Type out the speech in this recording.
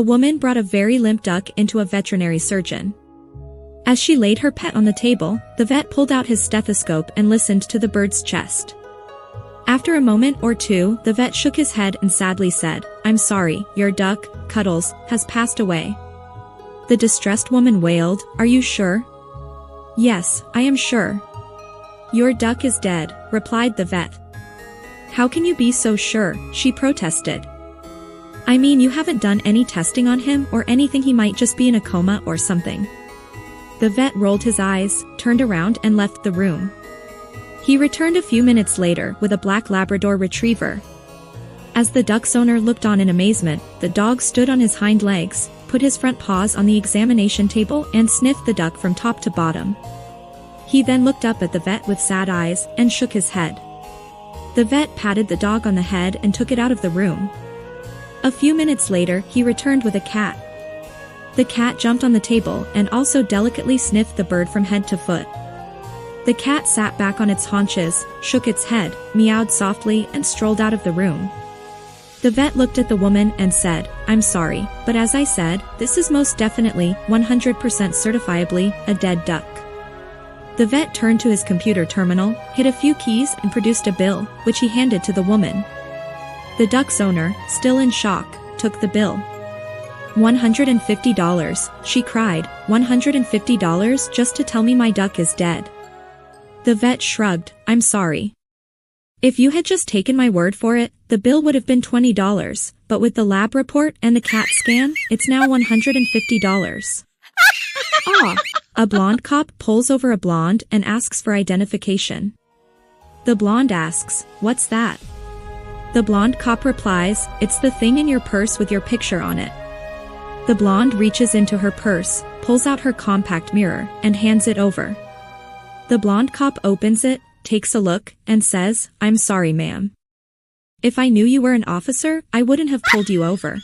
A woman brought a very limp duck into a veterinary surgeon. As she laid her pet on the table, the vet pulled out his stethoscope and listened to the bird's chest. After a moment or two, the vet shook his head and sadly said, "I'm sorry, your duck, Cuddles, has passed away." The distressed woman wailed, "Are you sure?" "Yes, I am sure." "Your duck is dead," replied the vet. "How can you be so sure?" she protested. "I mean, you haven't done any testing on him or anything. He might just be in a coma or something." The vet rolled his eyes, turned around and left the room. He returned a few minutes later with a black Labrador retriever. As the duck's owner looked on in amazement, the dog stood on his hind legs, put his front paws on the examination table and sniffed the duck from top to bottom. He then looked up at the vet with sad eyes and shook his head. The vet patted the dog on the head and took it out of the room. A few minutes later, he returned with a cat. The cat jumped on the table and also delicately sniffed the bird from head to foot. The cat sat back on its haunches, shook its head, meowed softly and strolled out of the room. The vet looked at the woman and said, "I'm sorry, but as I said, this is most definitely, 100% certifiably, a dead duck." The vet turned to his computer terminal, hit a few keys and produced a bill, which he handed to the woman. The duck's owner, still in shock, took the bill. $150, she cried, $150 just to tell me my duck is dead. The vet shrugged, "I'm sorry. If you had just taken my word for it, the bill would have been $20, but with the lab report and the CAT scan, it's now $150. Ah! A blonde cop pulls over a blonde and asks for identification. The blonde asks, "What's that?" The blonde cop replies, "It's the thing in your purse with your picture on it." The blonde reaches into her purse, pulls out her compact mirror, and hands it over. The blonde cop opens it, takes a look, and says, "I'm sorry, ma'am. If I knew you were an officer, I wouldn't have pulled you over."